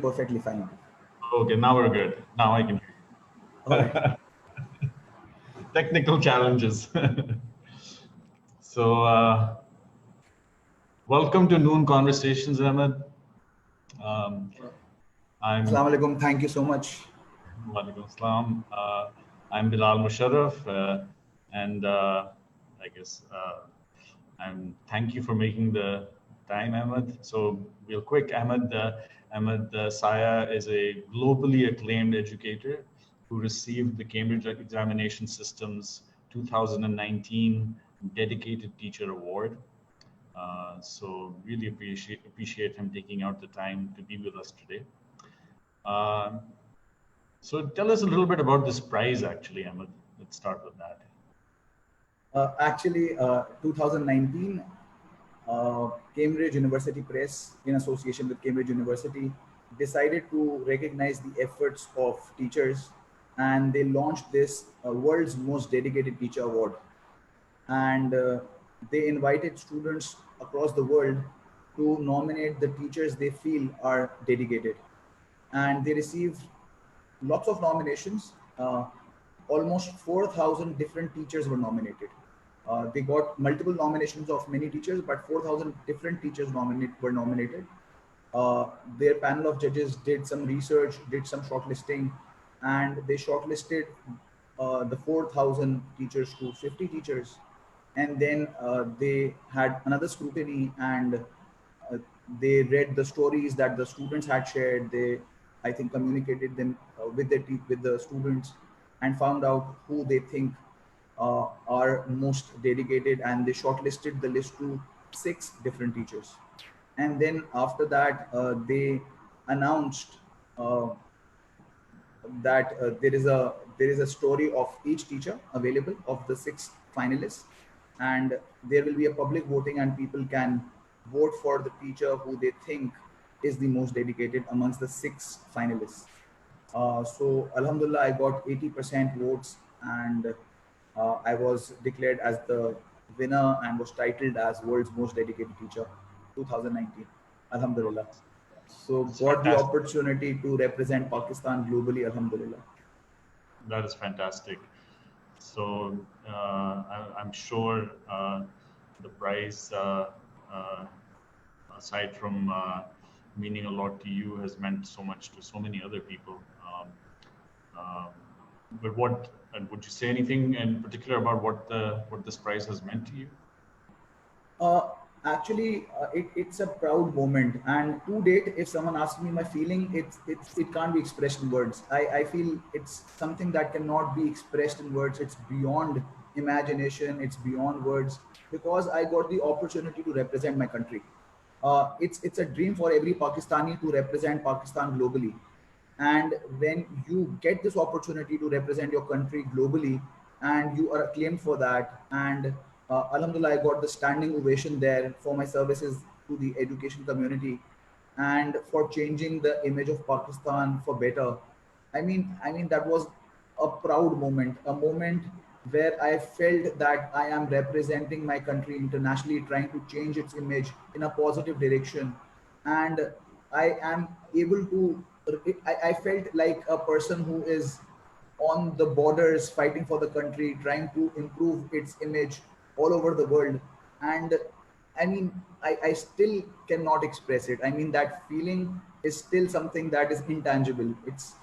Perfectly fine. Okay, now we're good. Now I can All right. hear you. Technical challenges. So, welcome to Noon Conversations, Ahmed. Um, I'm Assalamu alaikum. Thank you so much. Walaikum Assalam. I'm Bilal Musharraf, and I guess I'm thank you for making the time, Ahmed. So, real quick, Ahmed Saya is a globally acclaimed educator who received the Cambridge Examination System's 2019 Dedicated Teacher Award. So, really appreciate him taking out the time to be with us today. Um so tell us a little bit about this prize, actually, Ahmed. Let's start with that. 2019, Cambridge University Press, in association with Cambridge University, decided to recognize the efforts of teachers, and they launched this world's most dedicated teacher award. And they invited students across the world to nominate the teachers they feel are dedicated, and they received lots of nominations. Almost 4,000 different teachers were nominated. They got multiple nominations of many teachers, but 4,000 different teachers were nominated. Their panel of judges did some research, did some shortlisting, and they shortlisted the 4,000 teachers to 50 teachers. And then they had another scrutiny, and they read the stories that the students had shared. They, I think, communicated them with the students, and found out who they think are most dedicated, and they shortlisted the list to 6 different teachers. And then after that, they announced uh, that there is a story of each teacher available of the 6 finalists, and there will be a public voting, and people can vote for the teacher who they think is the most dedicated amongst the 6 finalists. So Alhamdulillah, I got 80% votes, and I was declared as the winner and was titled as world's most dedicated teacher 2019. Alhamdulillah. So That's got the fantastic. opportunity to represent Pakistan globally. Alhamdulillah. That is fantastic. So I'm sure the prize, uh, aside from meaning a lot to you, has meant so much to so many other people. Um, but what would you say anything in particular about what this prize has meant to you? Uh, Actually, it's a proud moment, and to date, if someone asks me my feeling, it can't be expressed in words. I feel it's something that cannot be expressed in words. It's beyond imagination. It's beyond words, because I got the opportunity to represent my country. It's a dream for every Pakistani to represent Pakistan globally, and when you get this opportunity to represent your country globally, and you are acclaimed for that, and Alhamdulillah, I got the standing ovation there for my services to the education community, and for changing the image of Pakistan for better. I mean that was a proud moment, a moment where I felt that I am representing my country internationally, trying to change its image in a positive direction. And I am able to, I felt like a person who is on the borders fighting for the country, trying to improve its image all over the world. And I still cannot express it. I mean, that feeling is still something that is intangible. It's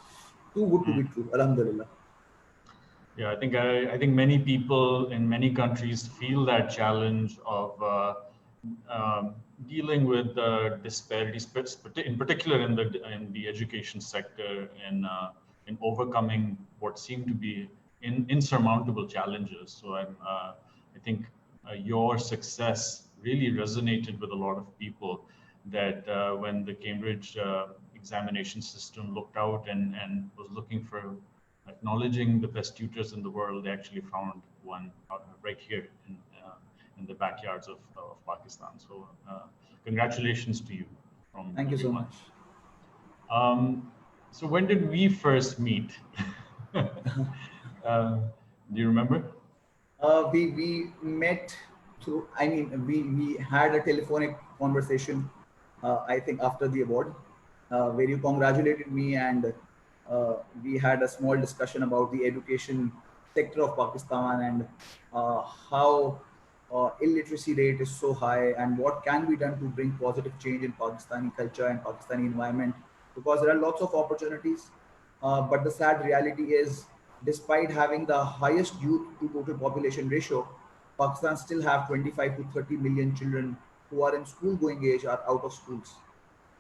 too good to be true. Alhamdulillah. Yeah, I think many people in many countries feel that challenge of um, dealing with disparities, in particular in the education sector, in overcoming what seem to be insurmountable challenges. So I think your success really resonated with a lot of people. That when the Cambridge examination system looked out and was looking for acknowledging the best tutors in the world, they actually found one right here in the backyards of Pakistan. So, congratulations to you from Thank you so everyone. much. So, when did we first meet? Do you remember? We met through, I mean, we had a telephonic conversation, I think after the award. where you congratulated me, and we had a small discussion about the education sector of Pakistan, and how illiteracy rate is so high, and what can be done to bring positive change in Pakistani culture and Pakistani environment, because there are lots of opportunities. But the sad reality is, despite having the highest youth to total population ratio, Pakistan still have 25 to 30 million children who are in school going age are out of schools.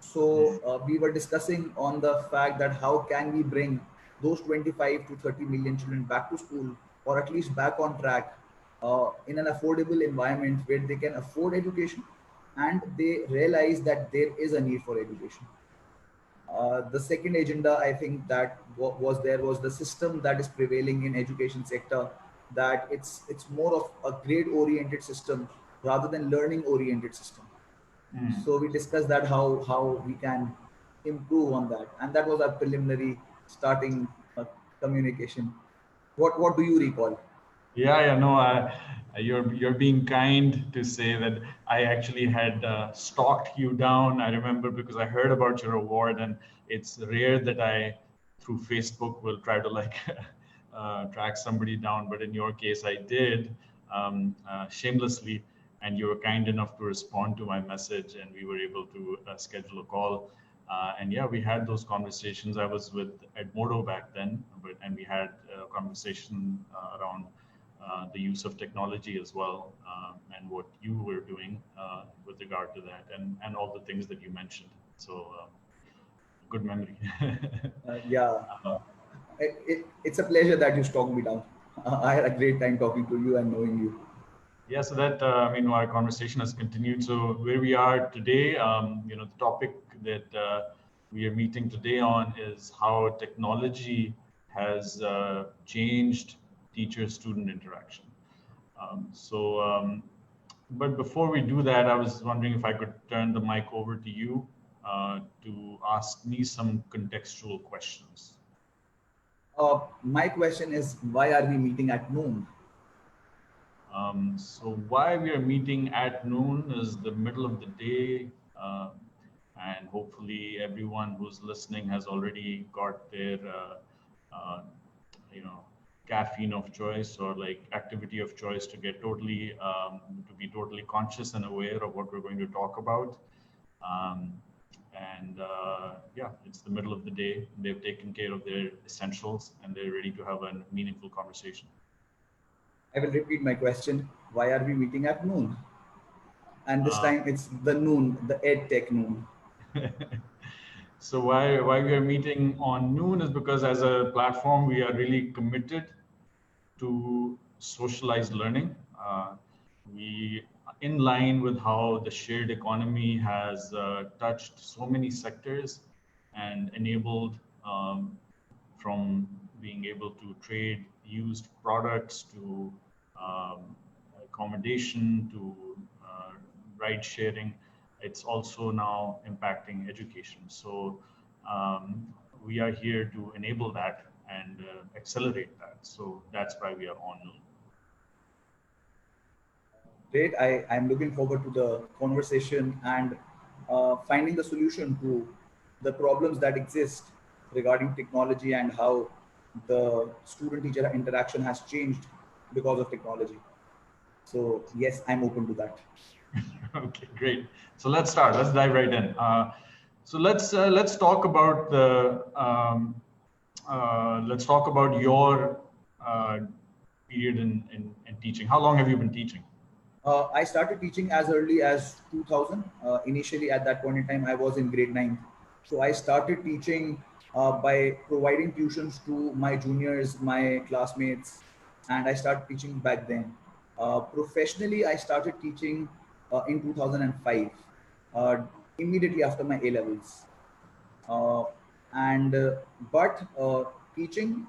So we were discussing on the fact that how can we bring those 25 to 30 million children back to school, or at least back on track, in an affordable environment where they can afford education and they realize that there is a need for education. The second agenda I think that was there was the system that is prevailing in education sector, that it's more of a grade oriented system rather than learning oriented system. Mm. So we discussed that how we can improve on that, and that was our preliminary starting communication. What do you recall? Yeah, yeah, no, you're being kind to say that I actually had stalked you down. I remember because I heard about your award, and it's rare that I, through Facebook, will try to like track somebody down. But in your case, I did shamelessly, and you were kind enough to respond to my message, and we were able to schedule a call. And yeah, we had those conversations. I was with Edmodo back then, and we had a conversation around the use of technology as well, and what you were doing with regard to that, and all the things that you mentioned. So, good memory. Yeah, uh, it's a pleasure that you stalked me down. I had a great time talking to you and knowing you. yeah, so that I mean, our conversation has continued. So where we are today, the topic that we are meeting today on is how technology has changed teacher-student interaction. But before we do that, I was wondering if I could turn the mic over to you to ask me some contextual questions. My question is, why are we meeting at noon? So why we are meeting at noon is the middle of the day, and hopefully everyone who's listening has already got their, uh, you know, caffeine of choice or like activity of choice to get totally, to be totally conscious and aware of what we're going to talk about. Um, and yeah, it's the middle of the day. They've taken care of their essentials and they're ready to have a meaningful conversation. I will repeat my question. Why are we meeting at noon? And this Uh, time it's the noon, the ed tech noon. So why we are meeting on noon is because as a platform we are really committed to socialized learning. We in line with how the shared economy has touched so many sectors and enabled from being able to trade used products to um, accommodation to ride sharing. It's also now impacting education. So um, we are here to enable that and accelerate that. So that's why we are on Noon. Great. I'm looking forward to the conversation and finding the solution to the problems that exist regarding technology and how the student teacher interaction has changed because of technology. So, yes, I'm open to that. Okay, great. So let's start. Let's dive right in. So let's talk about the let's talk about your uh, period in teaching. How long have you been teaching? I started teaching as early as 2000. Initially, at that point in time, I was in grade 9. So I started teaching by providing tuitions to my juniors, my classmates, and I started teaching back then. Professionally, I started teaching in 2005, uh, immediately after my A levels. Uh, and but teaching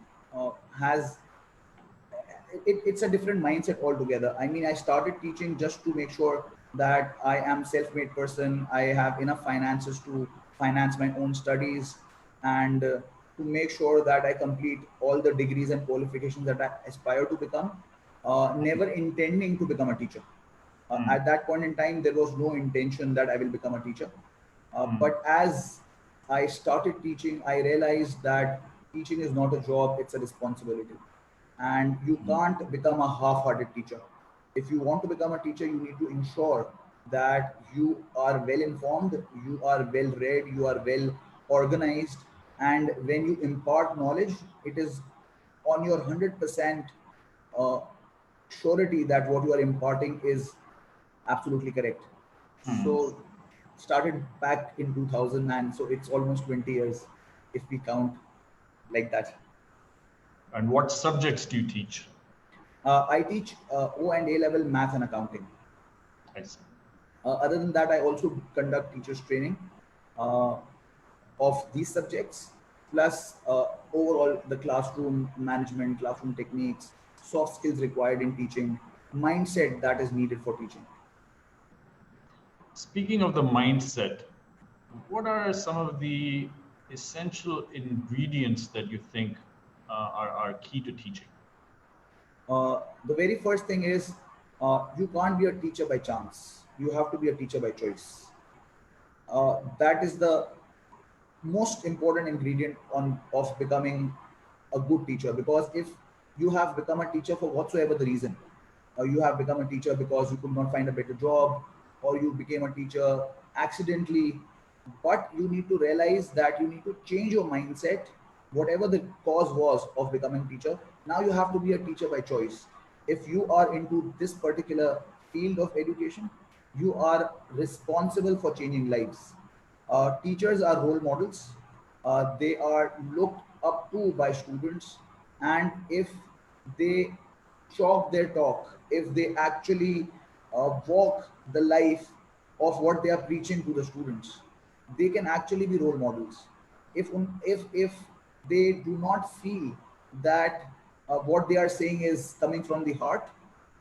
has it's a different mindset altogether. I mean, I started teaching just to make sure that I am self-made person. I have enough finances to finance my own studies, and to make sure that I complete all the degrees and qualifications that I aspire to become. Never intending to become a teacher. Mm, At that point in time, there was no intention that I will become a teacher. mm, But as I started teaching, I realized that teaching is not a job, it's a responsibility. And you can't become a half hearted teacher. If you want to become a teacher, you need to ensure that you are well informed, you are well read, you are well organized. And when you impart knowledge, it is on your 100% uh, surety that what you are imparting is absolutely correct. Hmm. So started back in 2000, and so it's almost 20 years if we count like that. And what subjects do you teach? I teach O and A level math and accounting. I see. Other than that, I also conduct teachers training uh, of these subjects, plus overall the classroom management, classroom techniques, soft skills required in teaching, mindset that is needed for teaching. Speaking of the mindset, what are some of the essential ingredients that you think are key to teaching? The very first thing is you can't be a teacher by chance. You have to be a teacher by choice. That is the most important ingredient on of becoming a good teacher, because if you have become a teacher for whatsoever the reason, you have become a teacher because you could not find a better job, or you became a teacher accidentally, but you need to realize that you need to change your mindset. Whatever the cause was of becoming teacher, now you have to be a teacher by choice. If you are into this particular field of education, you are responsible for changing lives. Teachers are role models. They are looked up to by students, and if they chalk their talk, if they actually walk the life of what they are preaching to the students, they can actually be role models. If they do not feel that what they are saying is coming from the heart,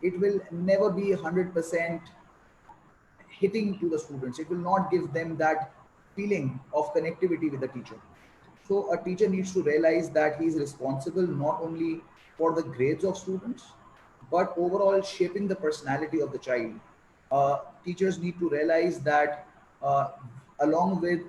it will never be 100% hitting to the students. It will not give them that feeling of connectivity with the teacher. So a teacher needs to realize that he is responsible not only for the grades of students, but overall shaping the personality of the child. Teachers need to realize that along with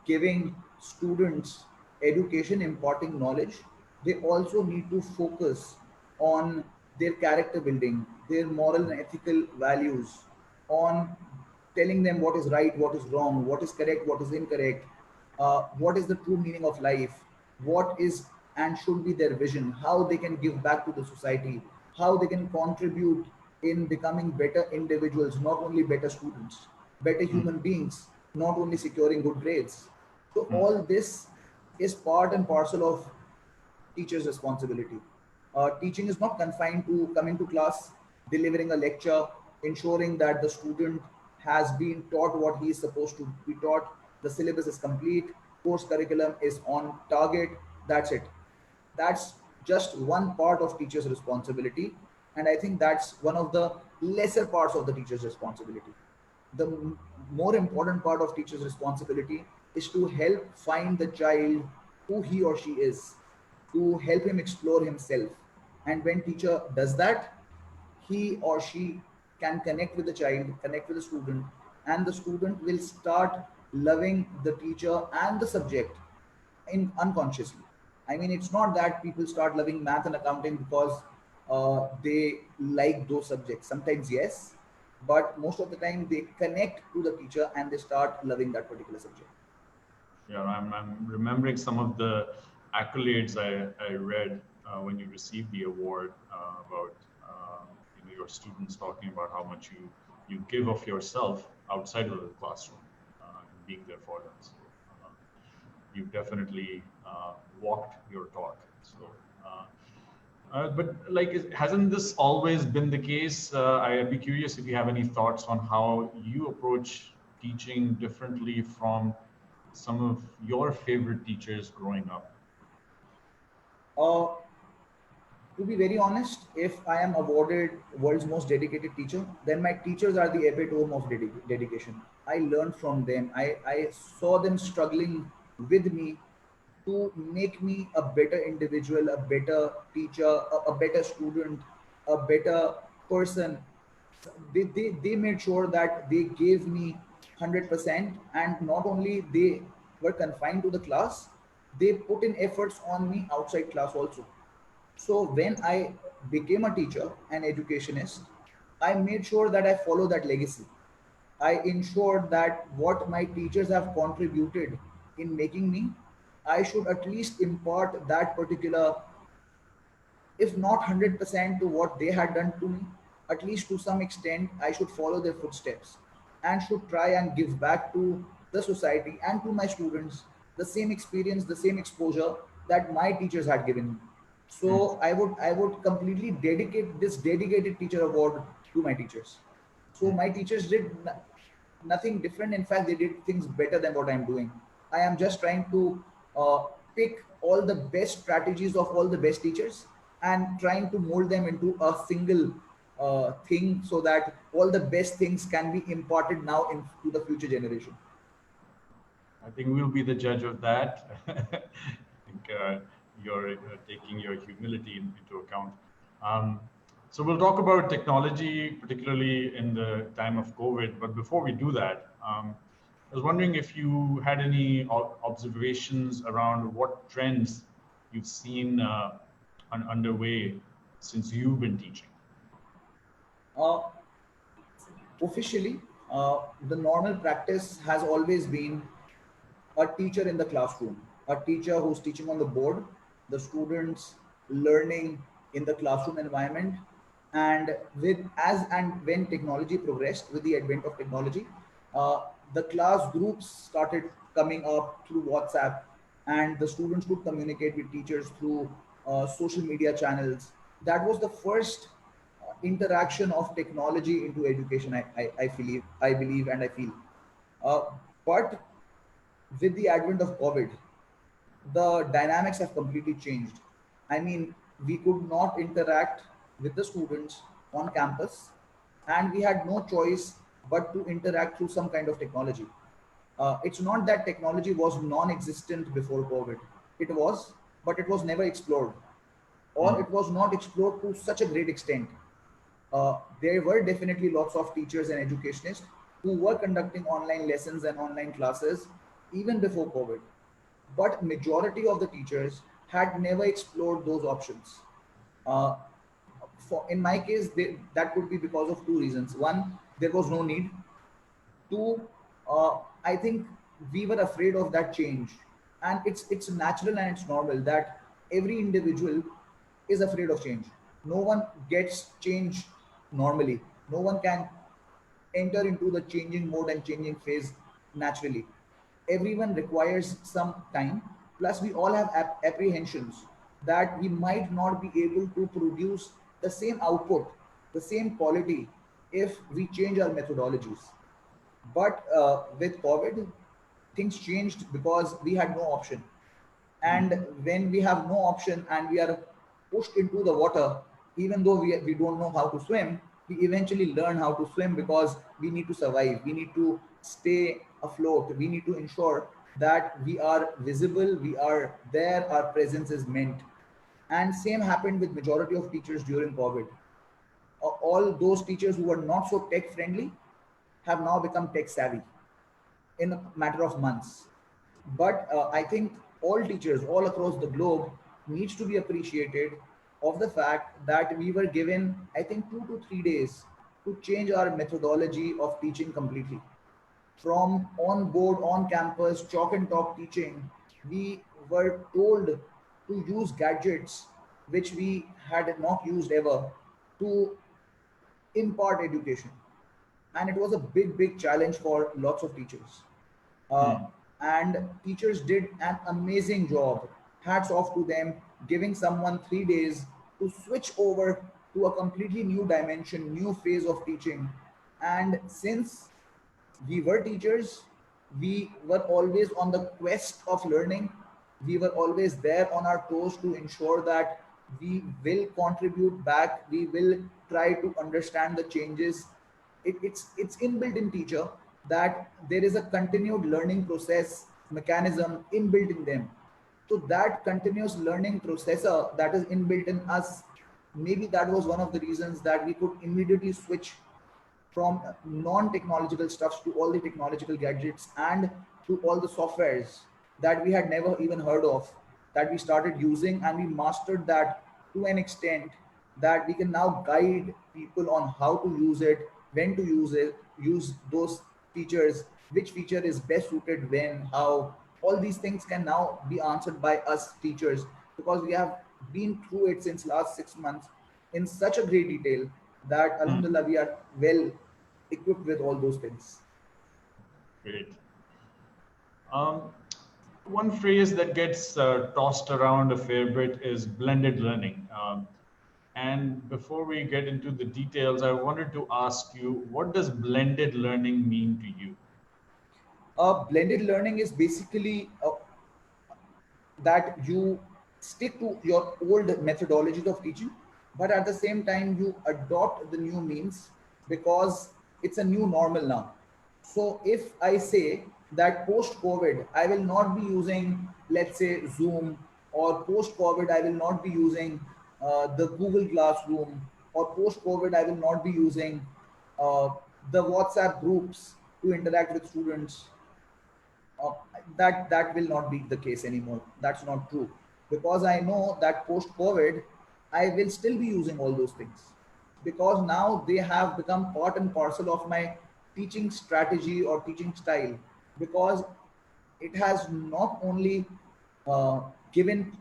giving students education, imparting knowledge, they also need to focus on their character building, their moral and ethical values, on telling them what is right, what is wrong, what is correct, what is incorrect, what is the true meaning of life, what is and should be their vision, how they can give back to the society, how they can contribute in becoming better individuals, not only better students, better Hmm. human beings, not only securing good grades. So, Hmm. all this is part and parcel of teacher's responsibility. Teaching is not confined to coming to class, delivering a lecture, ensuring that the student has been taught what he is supposed to be taught, the syllabus is complete, course curriculum is on target. That's it. That's just one part of teacher's responsibility. And I think that's one of the lesser parts of the teacher's responsibility. The more important part of teacher's responsibility is to help find the child who he or she is, to help him explore himself. And when teacher does that, he or she can connect with the child, connect with the student, and the student will start loving the teacher and the subject in unconsciously. I mean, it's not that people start loving math and accounting because they like those subjects. Sometimes yes, but most of the time they connect to the teacher and they start loving that particular subject. Yeah, I'm remembering some of the accolades I read when you received the award about your students talking about how much you give of yourself outside of the classroom and being there for them. So you've definitely walked your talk. So. But like, hasn't this always been the case? I'd be curious if you have any thoughts on how you approach teaching differently from some of your favorite teachers growing up. Uh, to be very honest, if I am awarded world's most dedicated teacher, then my teachers are the epitome of dedication. I learned from them. I saw them struggling with me to make me a better individual, a better teacher, a better student, a better person. They made sure that they gave me 100%, and not only they were confined to the class, they put in efforts on me outside class also. So when I became a teacher, an educationist, I made sure that I follow that legacy. I ensured that what my teachers have contributed in making me, I should at least impart that particular, if not 100% to what they had done to me, at least to some extent, I should follow their footsteps and should try and give back to the society and to my students the same experience, the same exposure that my teachers had given me. Mm. So I would completely dedicate this dedicated teacher award to my teachers. So Mm. my teachers did nothing different. In fact, they did things better than what I'm doing. I am just trying to pick all the best strategies of all the best teachers and trying to mold them into a single thing so that all the best things can be imparted now into the future generation. I think we'll be the judge of that. I think you're taking your humility into account. Um, so we'll talk about technology, particularly in the time of COVID. But before we do that, I was wondering if you had any observations around what trends you've seen underway since you've been teaching. Uh, Officially, the normal practice has always been a teacher in the classroom, a teacher who's teaching on the board, the students learning in the classroom environment. And with as and when technology progressed, with the advent of technology, the class groups started coming up through WhatsApp, and the students could communicate with teachers through social media channels. That was the first interaction of technology into education. I believe, and I feel. Uh, but with the advent of COVID, the dynamics have completely changed. I mean, we could not interact with the students on campus, and we had no choice but to interact through some kind of technology. It's not that technology was non existent before COVID, it was, but it was never explored, or Mm. it was not explored to such a great extent. There were definitely lots of teachers and educationists who were conducting online lessons and online classes even before COVID. But majority of the teachers had never explored those options. Uh, in my case, that could be because of two reasons. One, there was no need. Two, I think we were afraid of that change, and it's natural and it's normal that every individual is afraid of change. No one gets change normally. No one can enter into the changing mode and changing phase naturally. Everyone requires some time. Plus, we all have apprehensions that we might not be able to produce the same output, the same quality if we change our methodologies. But with COVID, things changed because we had no option. Mm. And when we have no option and we are pushed into the water, even though we don't know how to swim, we eventually learn how to swim because we need to survive. We need to stay afloat. We need to ensure that we are visible, we are there, our presence is meant. And same happened with majority of teachers during COVID. All those teachers who were not so tech friendly have now become tech savvy in a matter of months. But I think all teachers all across the globe needs to be appreciated of the fact that we were given, I think, 2 to 3 days to change our methodology of teaching completely. From on board, on campus, chalk and talk teaching, we were told to use gadgets which we had not used ever to impart education. And it was a big challenge for lots of teachers. uh, Mm. and teachers did an amazing job. Hats off to them, giving someone 3 days to switch over to a completely new dimension, new phase of teaching. And since we were teachers, we were always on the quest of learning. We were always there on our toes to ensure that we will contribute back, we will try to understand the changes. It's inbuilt in teacher that there is a continued learning process mechanism inbuilt in them. So that continuous learning processor that is inbuilt in us, maybe that was one of the reasons that we could immediately switch from non-technological stuffs to all the technological gadgets and to all the softwares that we had never even heard of, that we started using, and we mastered that to an extent that we can now guide people on how to use it, when to use it, use those features, which feature is best suited when, how. All these things can now be answered by us teachers, because we have been through it since last 6 months in such a great detail that Hmm. alhamdulillah we are well equipped with all those things. Great. Um, One phrase that gets tossed around a fair bit is blended learning. And before we get into the details, I wanted to ask you, what does blended learning mean to you? Blended learning is basically that you stick to your old methodologies of teaching, but at the same time you adopt the new means, because it's a new normal now. So if I say that post COVID I will not be using, let's say, Zoom, or post COVID I will not be using the Google Classroom, or post COVID I will not be using uh, the WhatsApp groups to interact with students, uh, that will not be the case anymore. That's not true, because I know that post COVID I will still be using all those things, because now they have become part and parcel of my teaching strategy or teaching style, because it has not only uh, given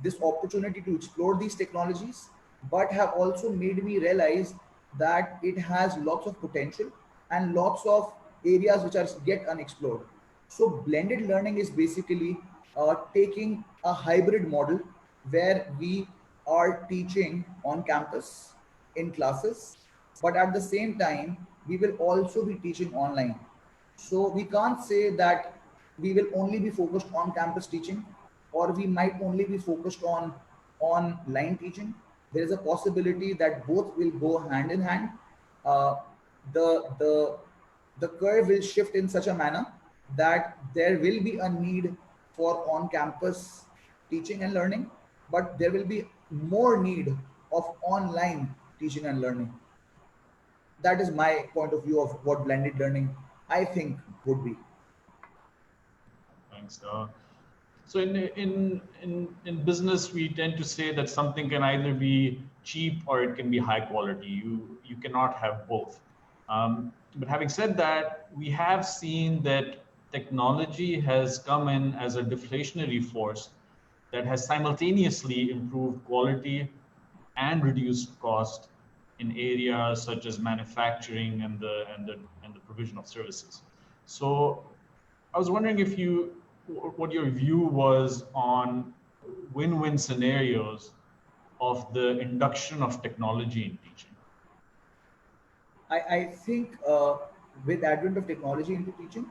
this opportunity to explore these technologies, but have also made me realize that it has lots of potential and lots of areas which are yet unexplored. So blended learning is basically taking a hybrid model where we are teaching on campus in classes, but at the same time we will also be teaching online. So we can't say that we will only be focused on campus teaching, or we might only be focused on online teaching. There is a possibility that both will go hand in hand. Uh, the the the curve will shift in such a manner that there will be a need for on-campus teaching and learning, but there will be more need of online teaching and learning. That is my point of view of what blended learning I think would be. Thanks. So in business, we tend to say that something can either be cheap or it can be high quality. You cannot have both. But having said that, we have seen that technology has come in as a deflationary force that has simultaneously improved quality and reduced cost in areas such as manufacturing and the provision of services. So I was wondering if you what your view was on win-win scenarios of the induction of technology in teaching. I think with advent of technology into teaching,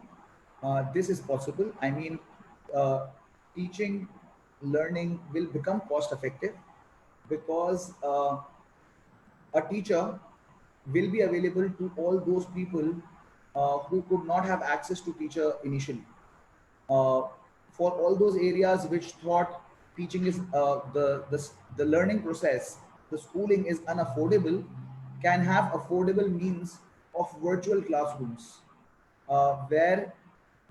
this is possible. I mean, uh, teaching, learning will become cost effective, because a teacher will be available to all those people who could not have access to teacher initially. uh, for all those areas which thought teaching is the learning process, the schooling is unaffordable, can have affordable means of virtual classrooms, where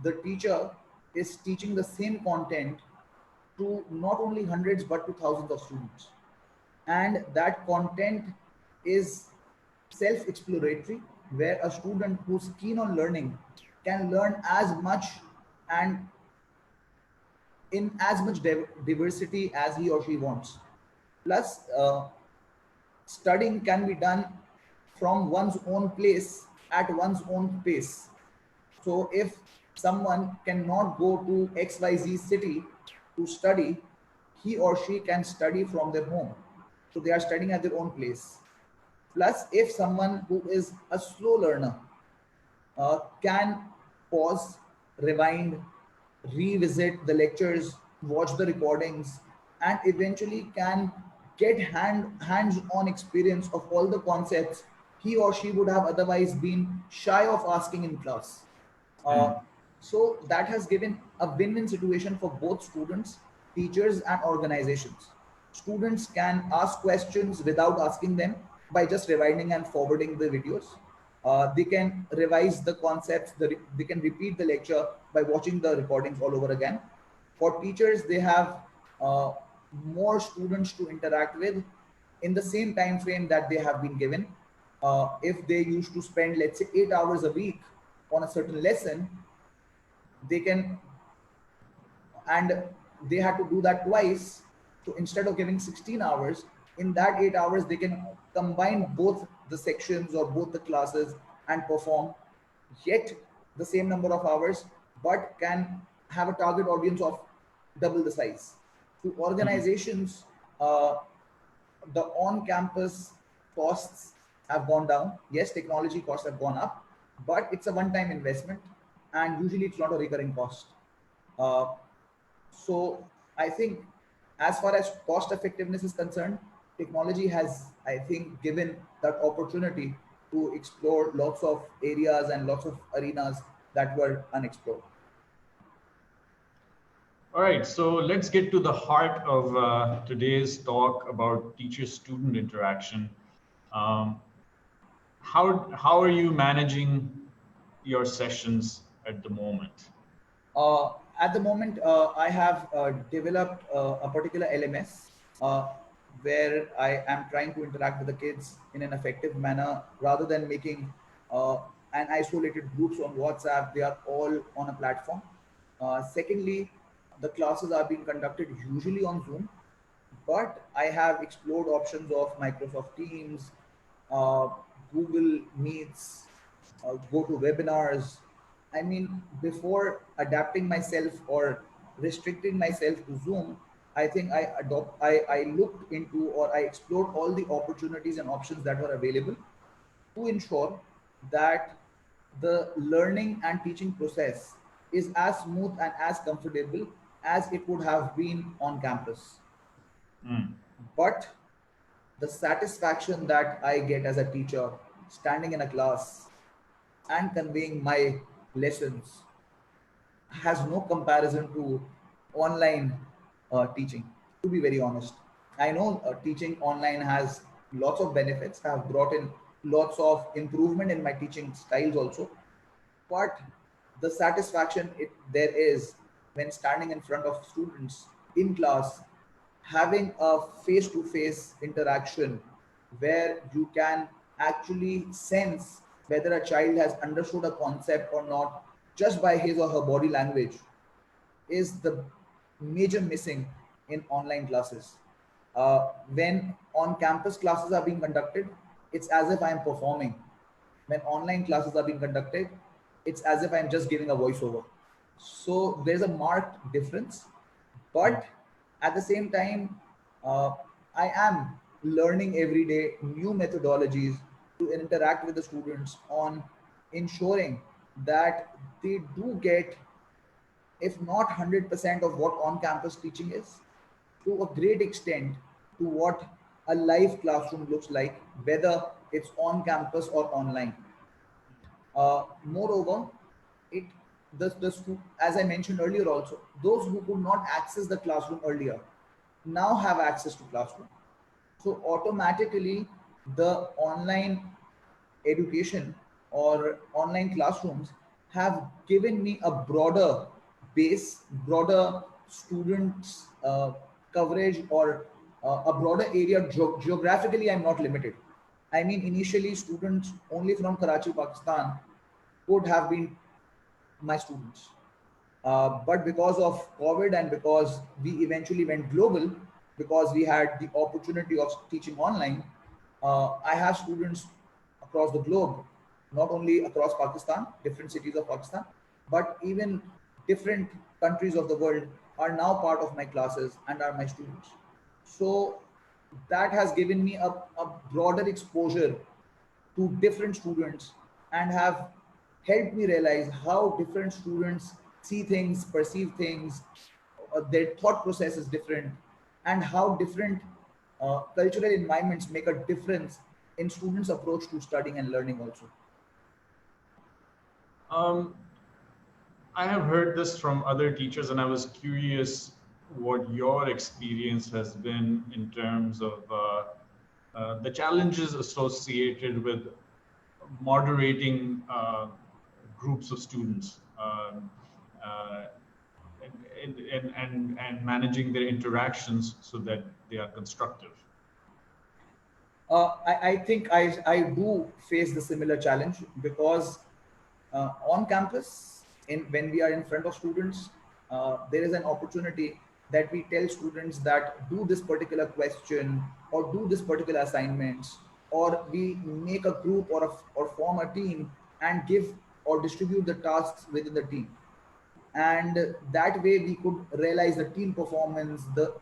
the teacher is teaching the same content to not only hundreds but to thousands of students, and that content is self exploratory, where a student who's keen on learning can learn as much and in as much diversity as he or she wants. Plus, studying can be done from one's own place at one's own pace. So, if someone cannot go to XYZ city to study, he or she can study from their home. So, they are studying at their own place. Plus, if someone who is a slow learner can pause, rewind, revisit the lectures, watch the recordings, and eventually can get hands-on experience of all the concepts he or she would have otherwise been shy of asking in class. Uh, Hmm. so that has given a win-win situation for both students, teachers, and organizations. Students can ask questions without asking them by just rewinding and forwarding the videos, They can revise the concepts, they can repeat the lecture by watching the recordings all over again. For teachers, they have uh, more students to interact with in the same time frame that they have been given. If they used to spend, let's say, 8 hours a week on a certain lesson, they can, and they had to do that twice. So instead of giving 16 hours, in that 8 hours, they can combine both the sections or both the classes and perform yet the same number of hours, but can have a target audience of double the size. To Mhm. organizations, uh, the on campus costs have gone down. Yes, technology costs have gone up, but it's a one time investment, and usually it's not a recurring cost. Uh, so I think, as far as cost effectiveness is concerned, technology has, I think, given that opportunity to explore lots of areas and lots of arenas that were unexplored. All right, so let's get to the heart of today's talk about teacher-student interaction. Um, how are you managing your sessions at the moment? At the moment, I have developed a particular LMS uh, where I am trying to interact with the kids in an effective manner rather than making uh, an isolated groups on WhatsApp. They are all on a platform. Secondly, the classes are being conducted usually on Zoom, but I have explored options of Microsoft Teams, uh, Google Meets, go to webinars. I mean, before adapting myself or restricting myself to Zoom, I think I looked into, or I explored all the opportunities and options that were available to ensure that the learning and teaching process is as smooth and as comfortable as it would have been on campus. Mm. But the satisfaction that I get as a teacher standing in a class and conveying my lessons has no comparison to online teaching, to be very honest. I know teaching online has lots of benefits. I have brought in lots of improvement in my teaching styles also, but the satisfaction there is when standing in front of students in class, having a face to face interaction where you can actually sense whether a child has understood a concept or not just by his or her body language is the major missing in online classes. When on campus classes are being conducted, it's as if I'm performing. When online classes are being conducted, it's as if I'm just giving a voiceover. So there's a marked difference, Mm. but at the same time, uh, I am learning every day new methodologies to interact with the students on ensuring that they do get, if not 100% of what on campus teaching is, to a great extent to what a live classroom looks like, whether it's on campus or online. Moreover, it as I mentioned earlier also, those who could not access the classroom earlier now have access to classroom. So automatically, the online education or online classrooms have given me a broader base, broader students coverage, or a broader area. Geographically, I'm not limited. I mean, initially, students only from Karachi, Pakistan could have been my students. But because of COVID and because we eventually went global, because we had the opportunity of teaching online, I have students across the globe, not only across Pakistan, different cities of Pakistan, but even different countries of the world are now part of my classes and are my students. So that has given me a broader exposure to different students and have helped me realize how different students see things, perceive things, their thought process is different, and how different cultural environments make a difference in students' approach to studying and learning also. Um, I have heard this from other teachers, and I was curious what your experience has been in terms of the challenges associated with moderating groups of students, uh, and managing their interactions so that they are constructive. I think I do face the similar challenge because on campus, when we are in front of students, there is an opportunity that we tell students that do this particular question or do this particular assignments, or we make a group or form a team and give or distribute the tasks within the team, and that way we could realize the team performance, the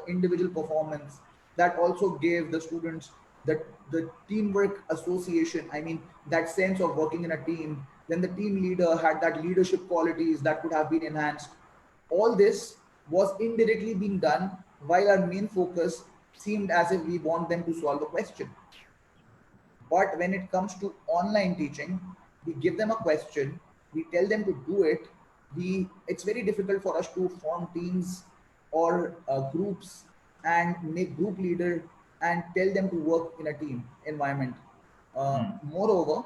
individual performance. That also gave the students the teamwork association, I mean that sense of working in a team. Then the team leader had that leadership qualities that could have been enhanced. All this was indirectly being done while our main focus seemed as if we want them to solve a question. But when it comes to online teaching, we give them a question, we tell them to do it. It's very difficult for us to form teams or groups and make group leader and tell them to work in a team environment. Hmm. Moreover,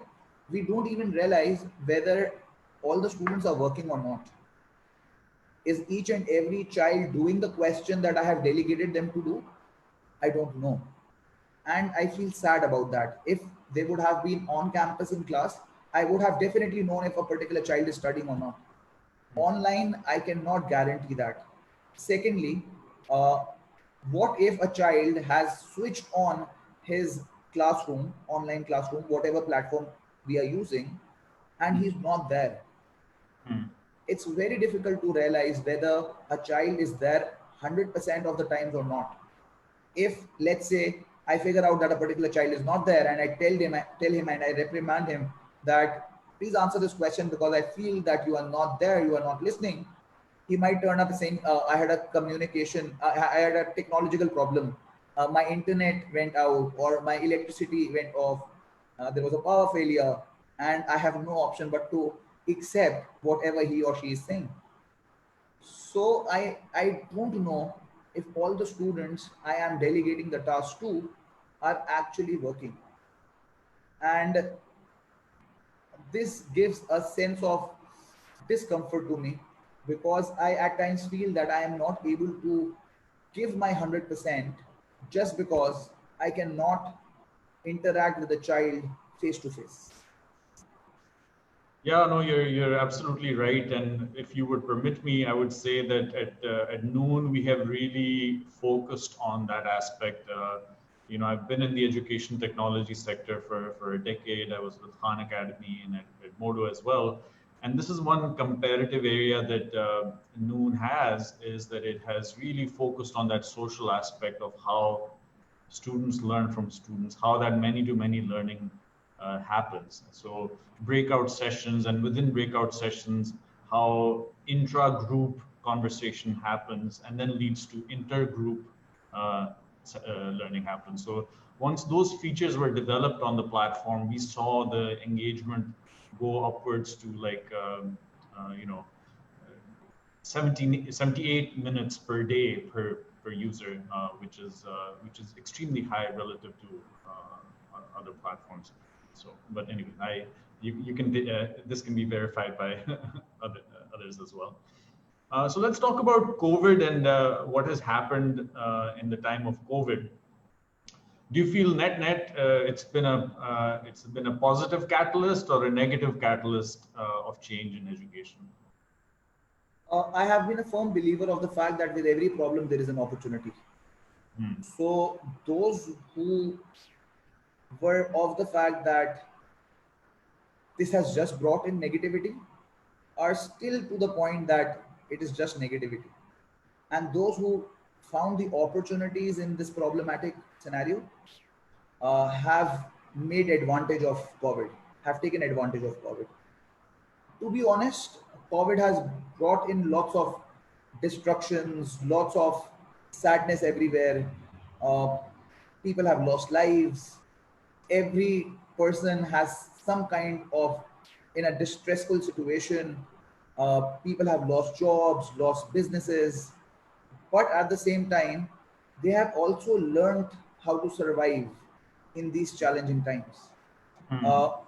we don't even realize whether all the students are working or not. Is each and every child doing the question that I have delegated them to do? I don't know, and I feel sad about that. If they would have been on campus in class, I would have definitely known if a particular child is studying or not. Online, I cannot guarantee that. Secondly, uh, what if a child has switched on his classroom, online classroom, whatever platform we are using, and he's not there? Hmm. It's very difficult to realize whether a child is there 100% of the times or not. If let's say I figure out that a particular child is not there and I tell him and I reprimand him that please answer this question because I feel that you are not there, you are not listening, he might turn up saying, I had a I had a technological problem, my internet went out or my electricity went off, there was a power failure, and I have no option but to accept whatever he or she is saying. So I don't know if all the students I am delegating the task to are actually working. And this gives a sense of discomfort to me because I at times feel that I am not able to give my 100% just because I cannot interact with the child face to face. Yeah, no, you're absolutely right. And if you would permit me, I would say that at noon we have really focused on that aspect. I've been in the education technology sector for a decade. I was with Khan Academy and at Modo as well. And this is one comparative area that Noon has, is that it has really focused on that social aspect of how students learn from students, how that many to many learning happens. So breakout sessions, and within breakout sessions, how intra-group conversation happens and then leads to intergroup uh, learning happens. So once those features were developed on the platform, we saw the engagement go upwards to like, 78 minutes per day per user, which is extremely high relative to other platforms. So, but anyway, you can this can be verified by others as well. So let's talk about COVID and what has happened in the time of COVID. Do you feel net it's been a positive catalyst or a negative catalyst of change in education? I have been a firm believer of the fact that with every problem there is an opportunity. Hmm. So those who were of the fact that this has just brought in negativity are still to the point that it is just negativity. And those who found the opportunities in this problematic scenario have made advantage of COVID, have taken advantage of COVID. To be honest, COVID has brought in lots of destructions, lots of sadness everywhere. Uh, People have lost lives. Every person has some kind of in a distressful situation. People have lost jobs, lost businesses, but at the same time, they have also learned how to survive in these challenging times. Hmm.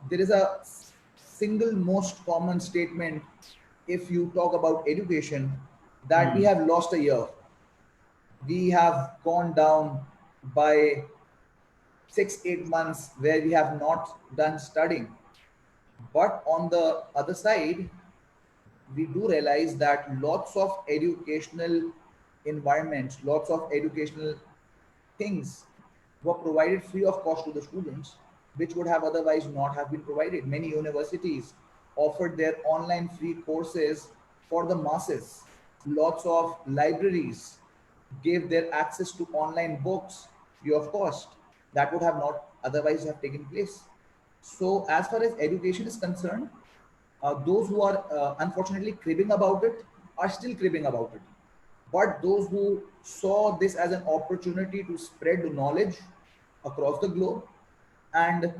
There is a single most common statement if you talk about education, that we Hmm. have lost a year. We have gone down by 6 8 months where we have not done studying. But on the other side, we do realize that lots of educational environments, lots of educational things were provided free of cost to the students, which would have otherwise not have been provided. Many universities offered their online free courses for the masses. Lots of libraries gave their access to online books free of cost. That would have not otherwise have taken place. So as far as education is concerned, those who are unfortunately cribbing about it are still cribbing about it. But those who saw this as an opportunity to spread knowledge across the globe, and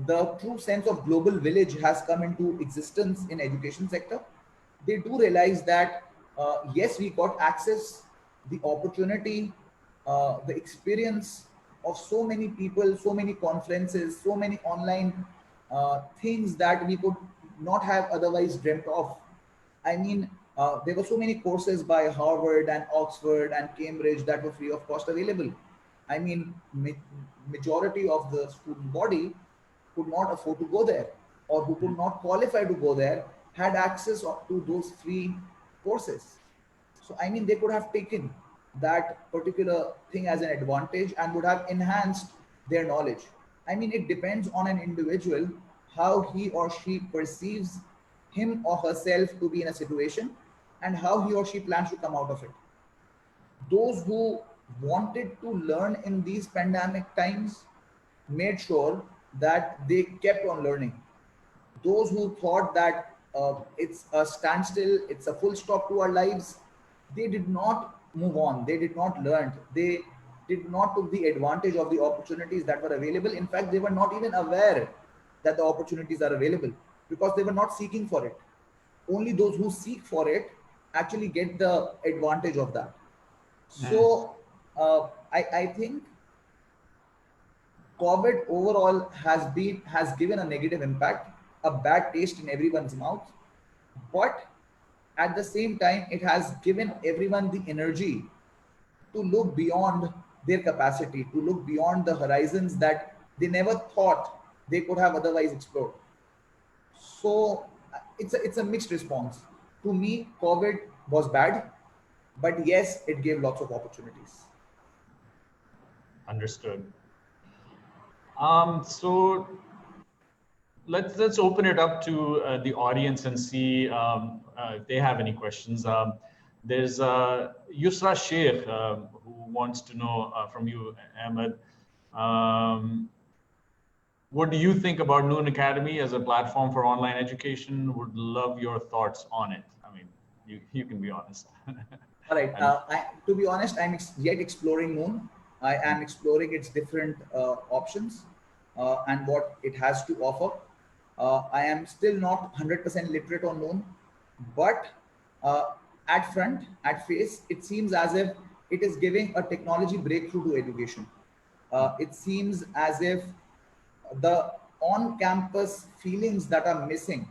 the true sense of global village has come into existence in education sector, they do realize that yes, we got access, the opportunity, the experience of so many people, so many conferences, so many online things that we could not have otherwise dreamt of. I mean, there were so many courses by Harvard and Oxford and Cambridge that were free of cost available. I mean, majority of the student body could not afford to go there, or who could not qualify to go there had access to those free courses. So, I mean, they could have taken that particular thing as an advantage and would have enhanced their knowledge. I mean, it depends on an individual how he or she perceives him or herself to be in a situation and how he or she plans to come out of it. Those who wanted to learn in these pandemic times made sure that they kept on learning. Those who thought that it's a standstill, it's a full stop to our lives, they did not move on, they did not learn, they did not took the advantage of the opportunities that were available. In fact, they were not even aware that the opportunities are available because they were not seeking for it. Only those who seek for it actually get the advantage of that. Hmm. So I think COVID overall has given a negative impact, a bad taste in everyone's mouth, but at the same time, it has given everyone the energy to look beyond their capacity, to look beyond the horizons that they never thought they could have otherwise explored. So it's a mixed response. To me, COVID was bad, but yes, it gave lots of opportunities. Understood. So let's open it up to the audience and see if they have any questions. There's Yusra Sheikh who wants to know from you, Ahmed. Um, what do you think about Noon Academy as a platform for online education? Would love your thoughts on it. I mean, you can be honest. All right. And To be honest, I'm yet exploring Moon. I am exploring its different options and what it has to offer. I am still not 100% literate on Moon, but uh, at front, at face, it seems as if it is giving a technology breakthrough to education. It seems as if the on-campus feelings that are missing,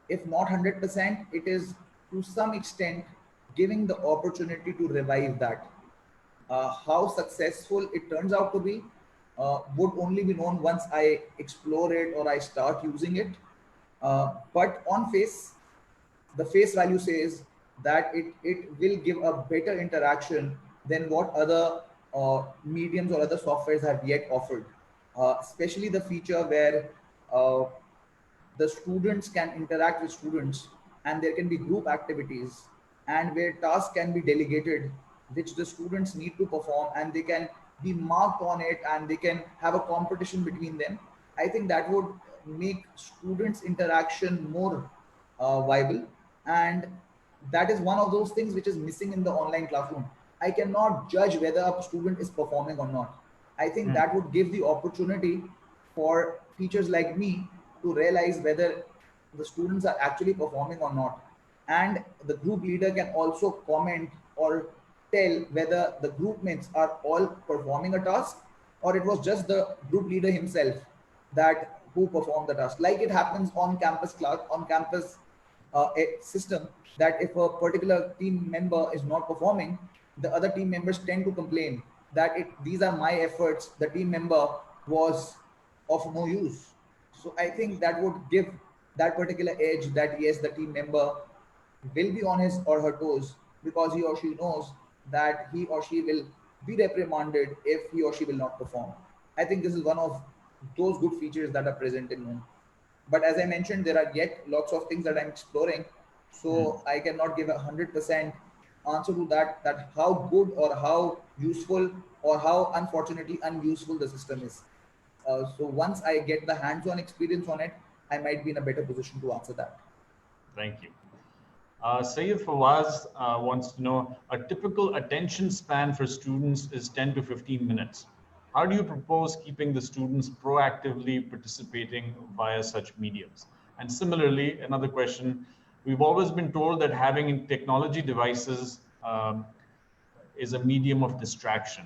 if not 100%, it is to some extent giving the opportunity to revive that. How successful it turns out to be would only be known once I explore it or I start using it. But on face, the face value says that it will give a better interaction than what other mediums or other softwares have yet offered. Especially the feature where uh, the students can interact with students and there can be group activities and where tasks can be delegated which the students need to perform and they can be marked on it and they can have a competition between them. I think that would make students interaction more viable, and that is one of those things which is missing in the online classroom. I cannot judge whether a student is performing or not. I think mm, that would give the opportunity for teachers like me to realize whether the students are actually performing or not. And the group leader can also comment or tell whether the group mates are all performing a task or it was just the group leader himself that who perform the task. Like it happens on campus class, on campus a system, that if a particular team member is not performing, the other team members tend to complain that these are my efforts, the team member was of no use. So I think that would give that particular edge, that yes, the team member will be on his or her toes, because he or she knows that he or she will be reprimanded if he or she will not perform. I think this is one of those good features that are present in Moon. But as I mentioned, there are yet lots of things that I'm exploring, Mm. so I cannot give 100% answer to that. That how good or how useful or how unfortunately unuseful the system is. So once I get the hands-on experience on it, I might be in a better position to answer that. Thank you. Sayyid Fawaz wants to know, a typical attention span for students is 10 to 15 minutes. How do you propose keeping the students proactively participating via such mediums? And similarly, another question, we've always been told that having technology devices is a medium of distraction.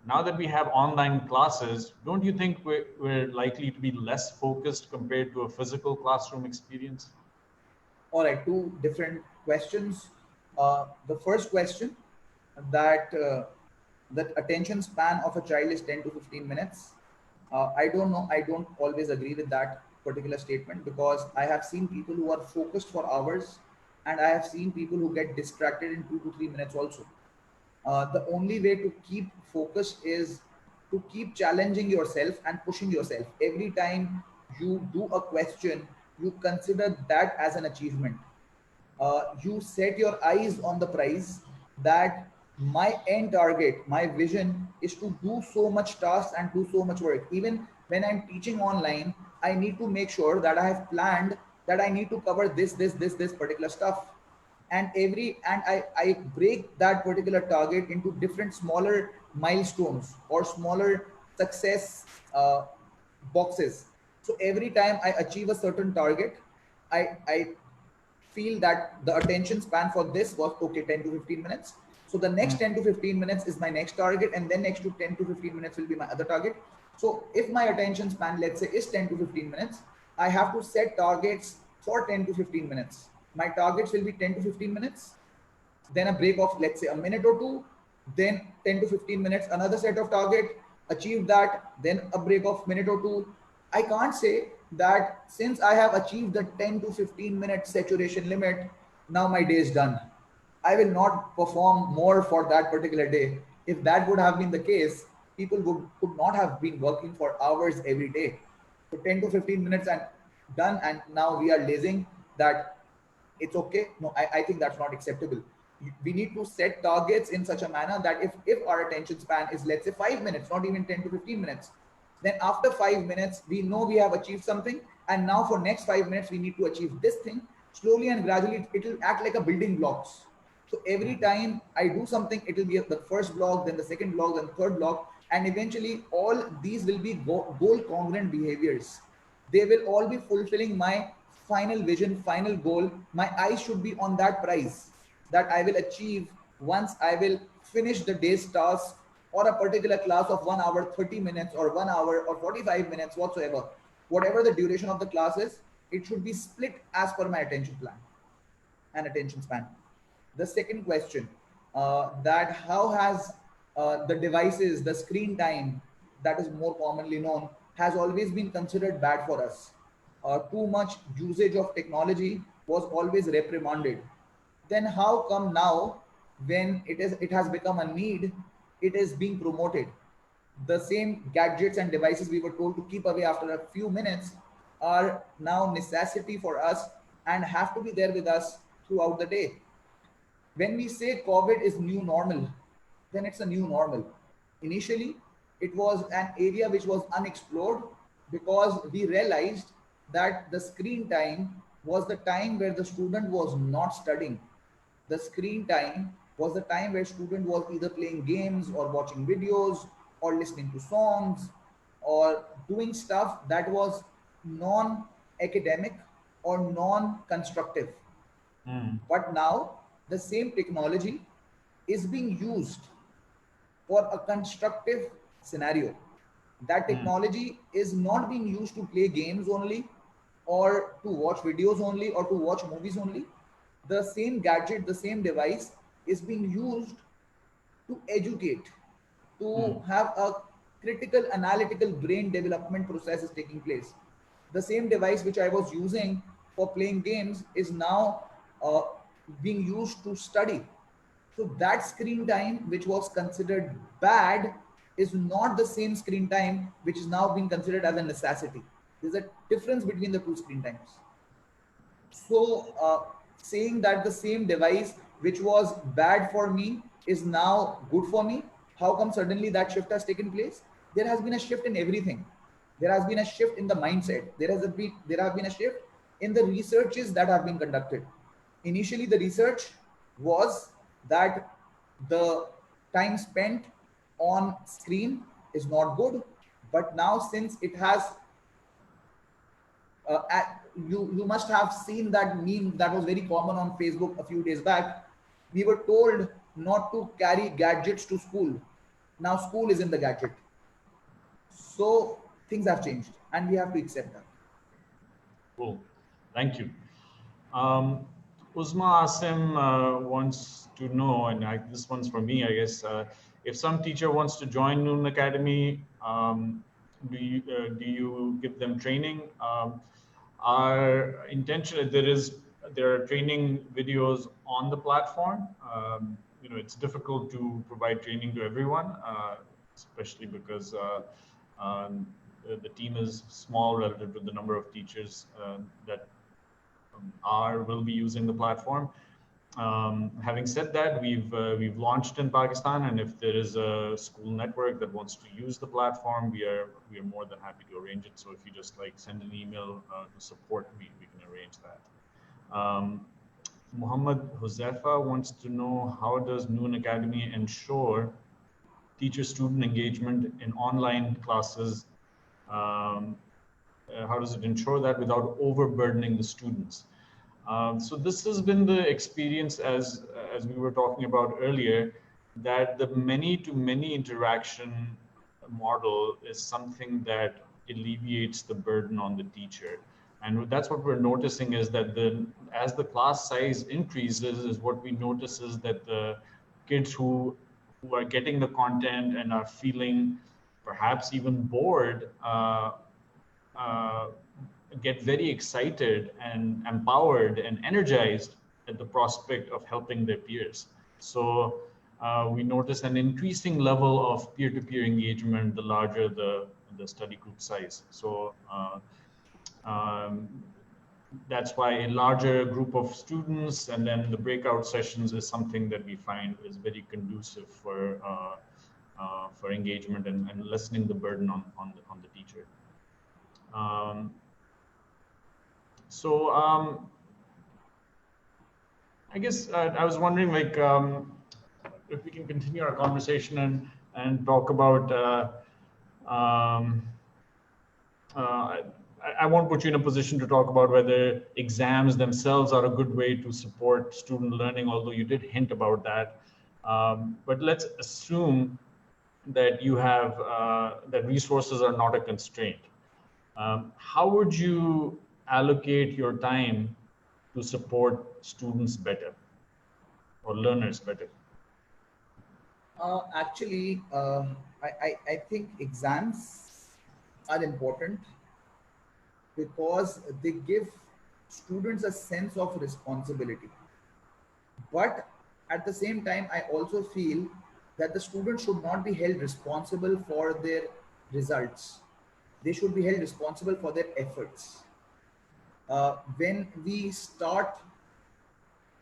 Now that we have online classes, don't you think we're likely to be less focused compared to a physical classroom experience? All right, two different questions. The first question, that that attention span of a child is 10 to 15 minutes. I don't know. I don't always agree with that particular statement, because I have seen people who are focused for hours, and I have seen people who get distracted in 2 to 3 minutes also. The only way to keep focus is to keep challenging yourself and pushing yourself. Every time you do a question, you consider that as an achievement. You set your eyes on the prize, that my end target, my vision is to do so much tasks and do so much work. Even when I'm teaching online, I need to make sure that I have planned that I need to cover this particular stuff. And I break that particular target into different smaller milestones or smaller success boxes. So every time I achieve a certain target, I feel that the attention span for this was okay, 10 to 15 minutes. So the next 10 to 15 minutes is my next target, and then next to 10 to 15 minutes will be my other target. So if my attention span, let's say, is 10 to 15 minutes, I have to set targets for 10 to 15 minutes. My targets will be 10 to 15 minutes, then a break of, let's say, a minute or two, then 10 to 15 minutes, another set of target, achieve that, then a break of minute or two. I can't say that since I have achieved the 10 to 15 minute saturation limit, now my day is done. I will not perform more for that particular day. If that would have been the case, people could not have been working for hours every day. So 10 to 15 minutes and done, and now we are lazing that it's okay. No, I think that's not acceptable. We need to set targets in such a manner that if our attention span is, let's say, 5 minutes, not even 10 to 15 minutes, then after 5 minutes we know we have achieved something, and now for next 5 minutes we need to achieve this thing. Slowly and gradually it will act like a building blocks. So every time I do something, it will be the first block, then the second block, then the third block, and eventually all these will be goal congruent behaviors. They will all be fulfilling my final vision, final goal. My eyes should be on that prize that I will achieve once I will finish the day's task, or a particular class of 1 hour, 30 minutes, or 1 hour, or 45 minutes, whatsoever. Whatever the duration of the class is, it should be split as per my attention plan and attention span. The second question, that how has the devices, the screen time that is more commonly known, has always been considered bad for us. Too much usage of technology was always reprimanded. Then how come now, when it has become a need, it is being promoted? The same gadgets and devices we were told to keep away after a few minutes are now necessity for us and have to be there with us throughout the day. When we say COVID is new normal, then it's a new normal. Initially, it was an area which was unexplored, because we realized that the screen time was the time where the student was not studying. The screen time was the time where student was either playing games or watching videos or listening to songs or doing stuff that was non-academic or non-constructive. Mm. But now the same technology is being used for a constructive scenario. That Mm. technology is not being used to play games only, or to watch videos only, or to watch movies only. The same gadget, the same device is being used to educate, to Mm. have a critical analytical brain development process is taking place. The same device which I was using for playing games is now uh, being used to study. So that screen time which was considered bad is not the same screen time which is now being considered as a necessity. There's a difference between the two screen times. So saying that the same device which was bad for me is now good for me, how come suddenly that shift has taken place? There has been a shift in everything. There has been a shift in the mindset. There have been a shift in the researches that have been conducted. Initially the research was that the time spent on screen is not good, but now since it has you must have seen that meme that was very common on Facebook a few days back. We were told not to carry gadgets to school. Now school is in the gadget. So things have changed, and we have to accept that. Cool. Thank you. Um, Uzma Asim wants to know, and this one's for me, I guess. If some teacher wants to join Noon Academy, do you give them training? Our intention there are training videos on the platform. It's difficult to provide training to everyone, especially because the team is small relative to the number of teachers that are will be using the platform. Having said that, we've launched in Pakistan, and if there is a school network that wants to use the platform, we are more than happy to arrange it. So if you just like send an email to support, we can arrange that. Um, Muhammad Josefa wants to know, how does Noon Academy ensure teacher-student engagement in online classes? Um, how does it ensure that without overburdening the students? So this has been the experience, as we were talking about earlier, that the many-to-many interaction model is something that alleviates the burden on the teacher. And that's what we're noticing, is that as the class size increases, is what we notice is that the kids who are getting the content and are feeling perhaps even bored, uh, get very excited and empowered and energized at the prospect of helping their peers. So we notice an increasing level of peer-to-peer engagement the larger the study group size. So um, that's why a larger group of students and then the breakout sessions is something that we find is very conducive for engagement and lessening the burden on the teacher. Um, so I guess I was wondering, like, if we can continue our conversation and talk about. Um, I, I won't put you in a position to talk about whether exams themselves are a good way to support student learning, although you did hint about that. But let's assume that you have that resources are not a constraint. How would you allocate your time to support students better or learners better? Actually, I think exams are important because they give students a sense of responsibility. But at the same time, I also feel that the students should not be held responsible for their results. They should be held responsible for their efforts. When we start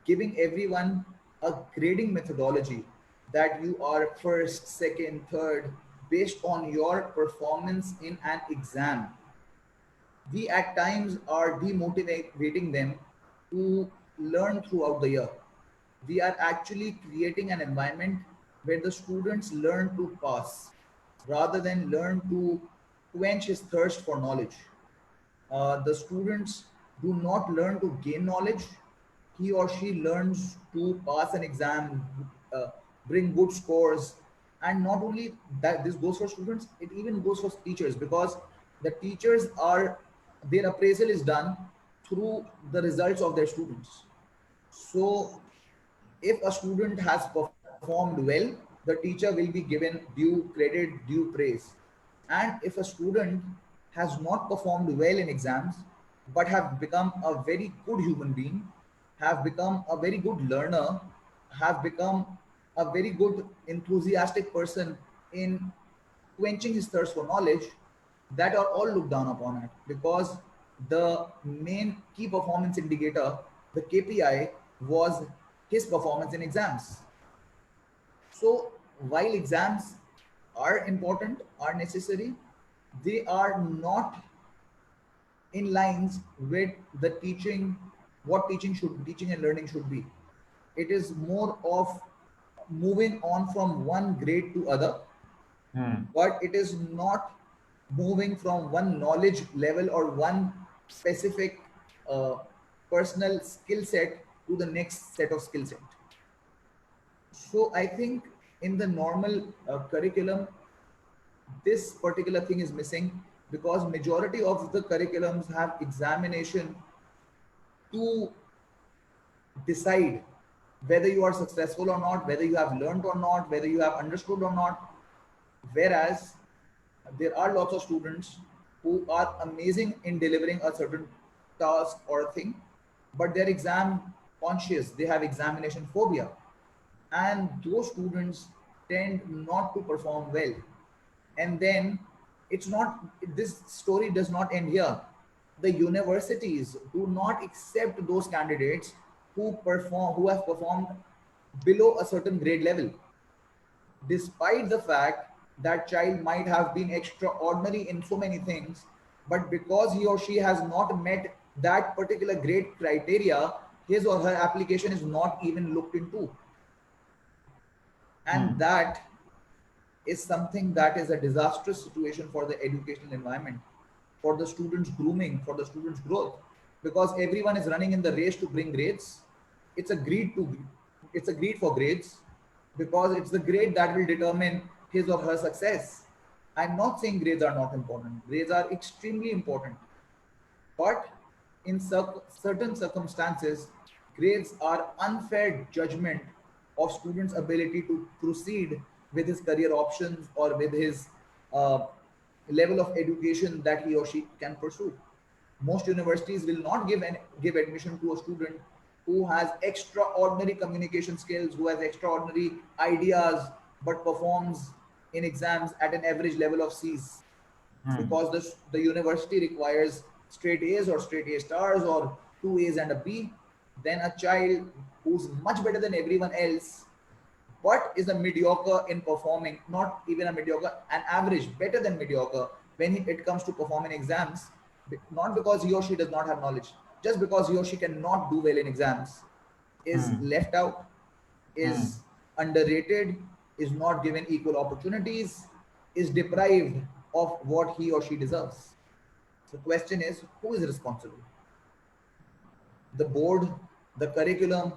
giving everyone a grading methodology that you are first, second, third, based on your performance in an exam, we at times are demotivating them to learn throughout the year. We are actually creating an environment where the students learn to pass rather than learn to quench his thirst for knowledge. The students do not learn to gain knowledge. He or she learns to pass an exam, uh, bring good scores. And not only that, this goes for students, it even goes for teachers, because the teachers are, their appraisal is done through the results of their students. So if a student has performed well, the teacher will be given due credit, due praise. And if a student has not performed well in exams, but have become a very good human being, have become a very good learner, have become a very good enthusiastic person in quenching his thirst for knowledge, that are all looked down upon it, because the main key performance indicator, the KPI, was his performance in exams. So while exams are important, are necessary, they are not in lines with the teaching, what teaching and learning should be. It is more of moving on from one grade to other, Hmm. but it is not moving from one knowledge level or one specific uh, personal skill set to the next set of skill set. So I think in the normal curriculum, this particular thing is missing, because majority of the curriculums have examination to decide whether you are successful or not, whether you have learned or not, whether you have understood or not. Whereas there are lots of students who are amazing in delivering a certain task or a thing, but they're exam conscious, they have examination phobia, and those students tend not to perform well. And then it's not, this story does not end here. The universities do not accept those candidates who have performed below a certain grade level, despite the fact that child might have been extraordinary in so many things, but because he or she has not met that particular grade criteria, his or her application is not even looked into. And Hmm. that is something that is a disastrous situation for the educational environment, for the students' grooming, for the students' growth, because everyone is running in the race to bring grades. It's a greed to, it's a greed for grades, because it's the grade that will determine his or her success. I'm not saying grades are not important. Grades are extremely important, but in certain circumstances, grades are unfair judgment of student's ability to proceed with his career options or with his uh, level of education that he or she can pursue. Most universities will not give admission to a student who has extraordinary communication skills, who has extraordinary ideas, but performs in exams at an average level of C's, Hmm. because the university requires straight A's or straight A stars or two A's and a B. Then a child who's much better than everyone else, but is a mediocre in performing, not even a mediocre, an average, better than mediocre when it comes to performing exams, not because he or she does not have knowledge, just because he or she cannot do well in exams, is Hmm. left out, Hmm. is underrated, is not given equal opportunities, is deprived of what he or she deserves. The question is, who is responsible? The board, the curriculum,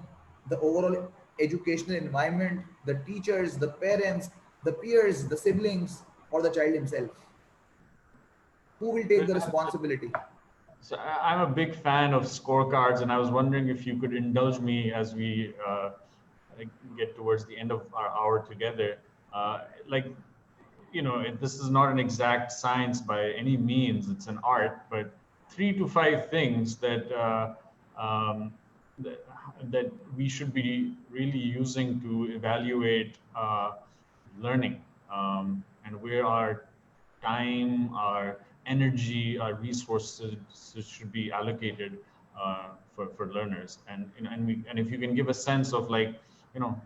the overall educational environment, the teachers, the parents, the peers, the siblings, or the child himself? Who will take the responsibility? So I'm a big fan of scorecards, and I was wondering if you could indulge me as we get towards the end of our hour together. Like, this is not an exact science by any means; it's an art. But 3 to 5 things um, that that we should be really using to evaluate learning, and where our time, our energy, our resources should be allocated for learners. And if you can give a sense of, like,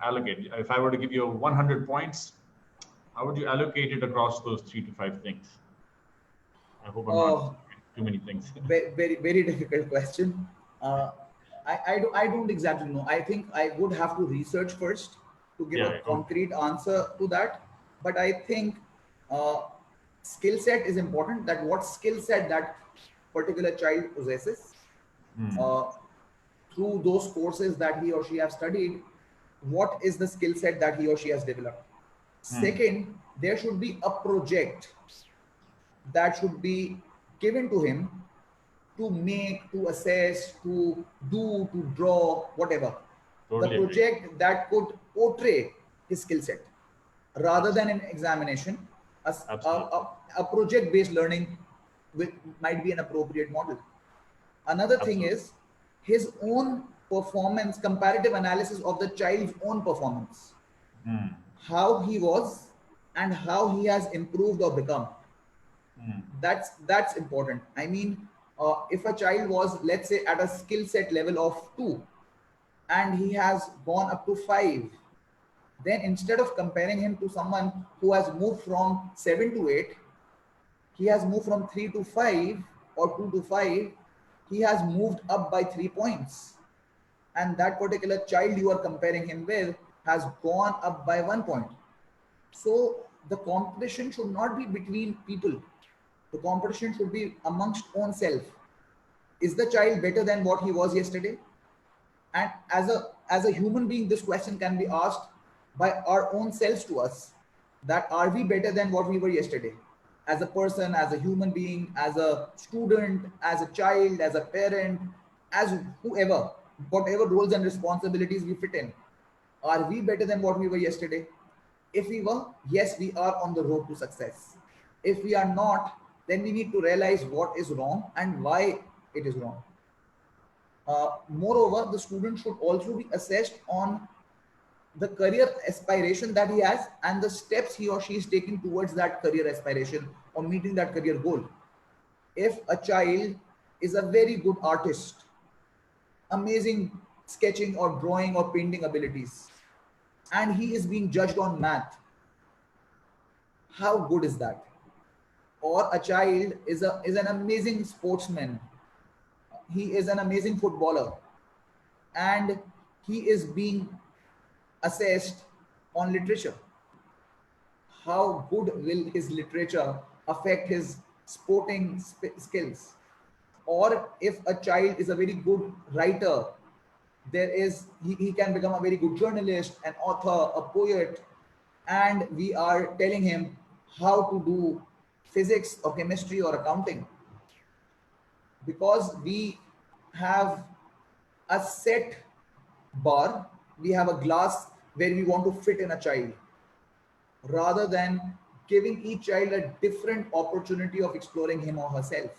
allocate. If I were to give you 100 points, how would you allocate it across those 3 to 5 things? I hope I'm not Oh, too many things. very, very difficult question. Uh, I don't exactly know. I think I would have to research first to give a Yeah. Okay. concrete answer to that. But I think uh, skill set is important. That what skill set that particular child possesses, Hmm. uh, through those courses that he or she have studied, what is the skill set that he or she has developed? Hmm. Second, there should be a project that should be given to him to make, to assess, to do, to draw, whatever. The Totally agree. project that could portray his skill set rather than an Absolutely. examination. Absolutely. A project based learning might be an appropriate model. Another thing Absolutely. is his own performance, comparative analysis of the child's own performance, Hmm. how he was and how he has improved or become. Hmm. That's important. I mean, if a child was, let's say, at a skill set level of 2 and he has gone up to 5, then instead of comparing him to someone who has moved from 7 to 8, he has moved from 3 to 5 or 2 to 5, he has moved up by 3 points, and that particular child you are comparing him with has gone up by 1 point. So the competition should not be between people. The competition should be amongst own self. Is the child better than what he was yesterday? And as a human being, this question can be asked by our own selves to us: that are we better than what we were yesterday? As a person, as a human being, as a student, as a child, as a parent, as whoever, whatever roles and responsibilities we fit in, are we better than what we were yesterday? If we were, yes, we are on the road to success. If we are not, then we need to realize what is wrong and why it is wrong. Moreover, the student should also be assessed on the career aspiration that he has and the steps he or she is taking towards that career aspiration or meeting that career goal. If a child is a very good artist, amazing sketching or drawing or painting abilities, and he is being judged on math, how good is that? Or a child is an amazing sportsman, he is an amazing footballer, and he is being assessed on literature. How good will his literature affect his sporting skills? Or if a child is a very good writer, he can become a very good journalist, an author, a poet, and we are telling him how to do physics or chemistry or accounting, because we have a set bar, we have a glass where we want to fit in a child, rather than giving each child a different opportunity of exploring him or herself.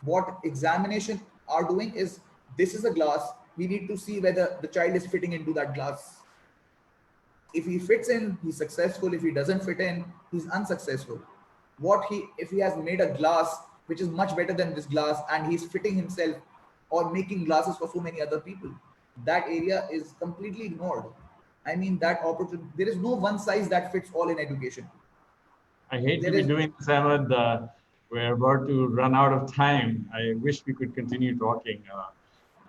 What examination are doing is, this is a glass, we need to see whether the child is fitting into that glass. If he fits in, he's successful. If he doesn't fit in, he's unsuccessful. What he If he has made a glass which is much better than this glass and he's fitting himself or making glasses for so many other people, that area is completely ignored. I mean, that opportunity, there is no one size that fits all in education. I hate to There be is doing this, Ahmed. We're about to run out of time. I wish we could continue talking.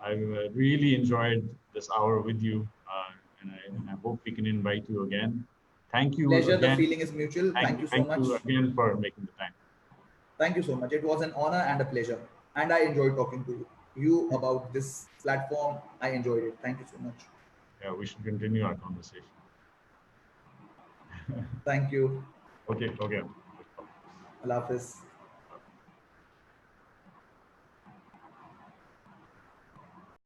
I've really enjoyed this hour with you, and I hope we can invite you again. Thank you pleasure, the again. feeling is mutual. Thank you so Thank you much. again for making the time. Thank you so much. It was an honor and a pleasure, and I enjoyed talking to you about this platform. I enjoyed it. Thank you so much. Yeah, we should continue our conversation. Thank you. Okay, okay. Allah Hafiz.